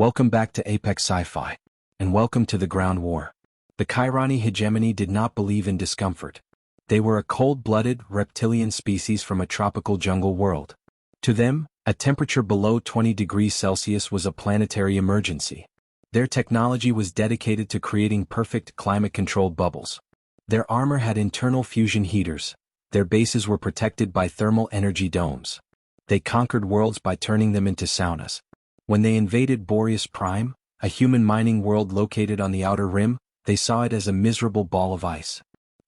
Welcome back to Apex Sci-Fi, and welcome to the ground war. The Chyani hegemony did not believe in discomfort. They were a cold-blooded, reptilian species from a tropical jungle world. To them, a temperature below 20 degrees Celsius was a planetary emergency. Their technology was dedicated to creating perfect climate-controlled bubbles. Their armor had internal fusion heaters. Their bases were protected by thermal energy domes. They conquered worlds by turning them into saunas. When they invaded Boreas Prime, a human mining world located on the outer rim, they saw it as a miserable ball of ice.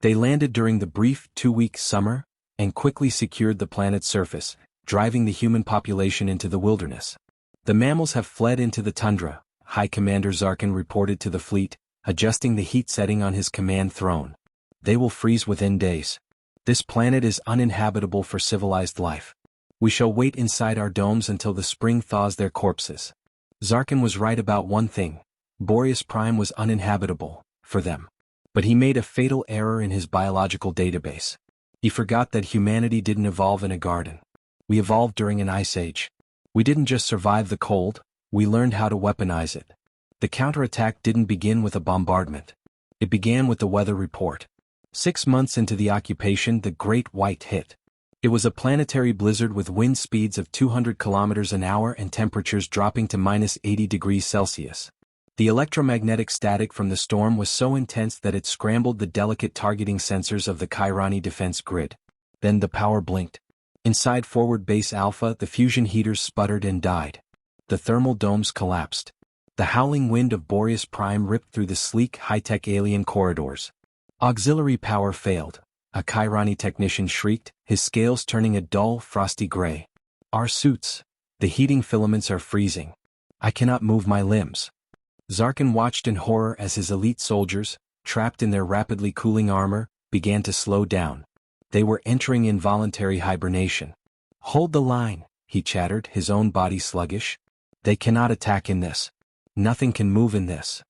They landed during the brief 2-week summer, and quickly secured the planet's surface, driving the human population into the wilderness. The mammals have fled into the tundra, High Commander Zarkin reported to the fleet, adjusting the heat setting on his command throne. They will freeze within days. This planet is uninhabitable for civilized life. We shall wait inside our domes until the spring thaws their corpses. Zarkin was right about one thing. Boreas Prime was uninhabitable, for them. But he made a fatal error in his biological database. He forgot that humanity didn't evolve in a garden. We evolved during an ice age. We didn't just survive the cold, we learned how to weaponize it. The counterattack didn't begin with a bombardment. It began with the weather report. 6 months into the occupation, the Great White hit. It was a planetary blizzard with wind speeds of 200 kilometers an hour and temperatures dropping to minus 80 degrees Celsius. The electromagnetic static from the storm was so intense that it scrambled the delicate targeting sensors of the Chyani defense grid. Then the power blinked. Inside Forward Base Alpha, the fusion heaters sputtered and died. The thermal domes collapsed. The howling wind of Boreas Prime ripped through the sleek, high-tech alien corridors. Auxiliary power failed. A Chyani technician shrieked, his scales turning a dull, frosty gray. Our suits. The heating filaments are freezing. I cannot move my limbs. Zarkin watched in horror as his elite soldiers, trapped in their rapidly cooling armor, began to slow down. They were entering involuntary hibernation. Hold the line, he chattered, his own body sluggish. They cannot attack in this. Nothing can move in this.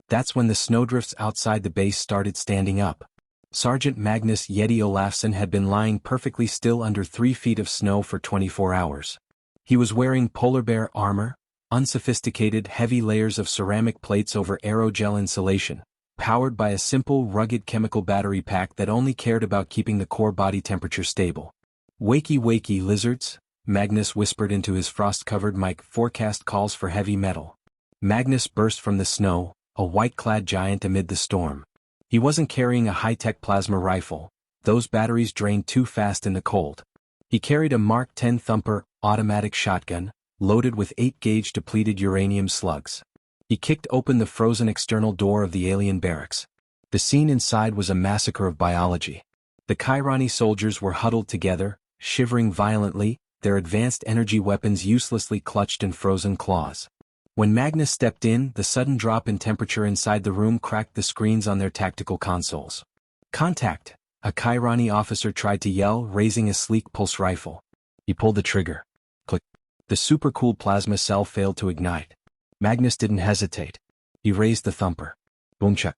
That's when the snowdrifts outside the base started standing up. Sergeant Magnus Yeti Olafsson had been lying perfectly still under 3 feet of snow for 24 hours. He was wearing polar bear armor, unsophisticated heavy layers of ceramic plates over aerogel insulation, powered by a simple rugged chemical battery pack that only cared about keeping the core body temperature stable. Wakey lizards, Magnus whispered into his frost-covered mic. Forecast calls for heavy metal. Magnus burst from the snow, a white-clad giant amid the storm. He wasn't carrying a high-tech plasma rifle. Those batteries drained too fast in the cold. He carried a Mark 10 Thumper automatic shotgun, loaded with 8-gauge depleted uranium slugs. He kicked open the frozen external door of the alien barracks. The scene inside was a massacre of biology. The Chyani soldiers were huddled together, shivering violently, their advanced energy weapons uselessly clutched in frozen claws. When Magnus stepped in, the sudden drop in temperature inside the room cracked the screens on their tactical consoles. Contact! A Chyani officer tried to yell, raising a sleek pulse rifle. He pulled the trigger. Click. The supercooled plasma cell failed to ignite. Magnus didn't hesitate. He raised the thumper. Boomchuck.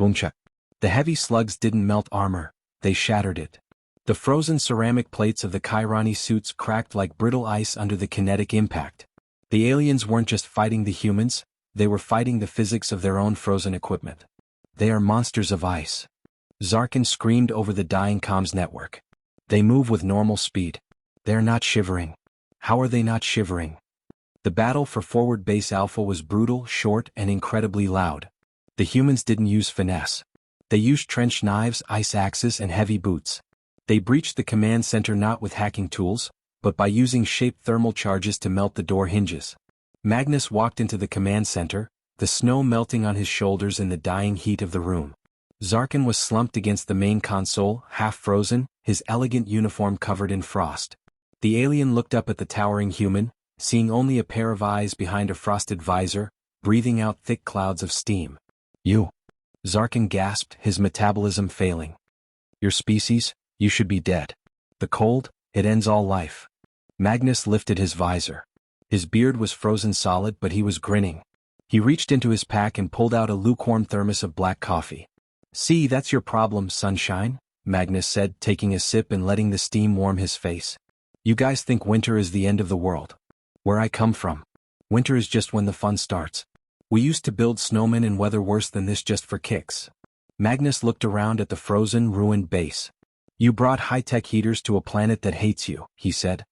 Boomchuck. The heavy slugs didn't melt armor, they shattered it. The frozen ceramic plates of the Chyani suits cracked like brittle ice under the kinetic impact. The aliens weren't just fighting the humans, they were fighting the physics of their own frozen equipment. They are monsters of ice. Zarkin screamed over the dying comms network. They move with normal speed. They're not shivering. How are they not shivering? The battle for Forward Base Alpha was brutal, short, and incredibly loud. The humans didn't use finesse. They used trench knives, ice axes, and heavy boots. They breached the command center not with hacking tools, but by using shaped thermal charges to melt the door hinges. Magnus walked into the command center, the snow melting on his shoulders in the dying heat of the room. Zarkin was slumped against the main console, half frozen, his elegant uniform covered in frost. The alien looked up at the towering human, seeing only a pair of eyes behind a frosted visor, breathing out thick clouds of steam. You. Zarkin gasped, his metabolism failing. Your species, you should be dead. The cold, it ends all life. Magnus lifted his visor. His beard was frozen solid, but he was grinning. He reached into his pack and pulled out a lukewarm thermos of black coffee. See, that's your problem, sunshine, Magnus said, taking a sip and letting the steam warm his face. You guys think winter is the end of the world. Where I come from, Winter is just when the fun starts. We used to build snowmen in weather worse than this just for kicks. Magnus looked around at the frozen, ruined base. You brought high-tech heaters to a planet that hates you, he said.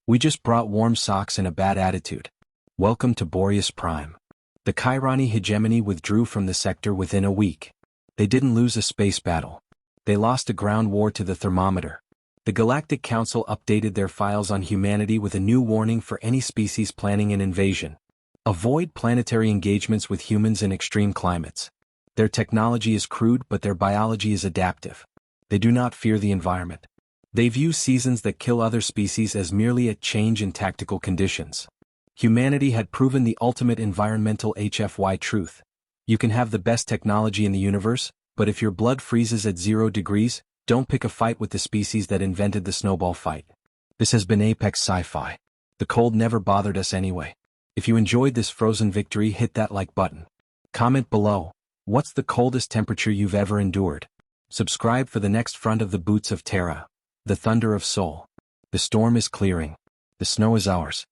We just brought warm socks and a bad attitude. Welcome to Boreas Prime. The Chyani hegemony withdrew from the sector within a week. They didn't lose a space battle. They lost a ground war to the thermometer. The Galactic Council updated their files on humanity with a new warning for any species planning an invasion. Avoid planetary engagements with humans in extreme climates. Their technology is crude, but their biology is adaptive. They do not fear the environment. They view seasons that kill other species as merely a change in tactical conditions. Humanity had proven the ultimate environmental HFY truth. You can have the best technology in the universe, but if your blood freezes at 0 degrees, don't pick a fight with the species that invented the snowball fight. This has been Apex Sci-Fi. The cold never bothered us anyway. If you enjoyed this frozen victory, hit that like button. Comment below, what's the coldest temperature you've ever endured? Subscribe for the next front of the boots of Terra, the thunder of Sol. The storm is clearing. The snow is ours.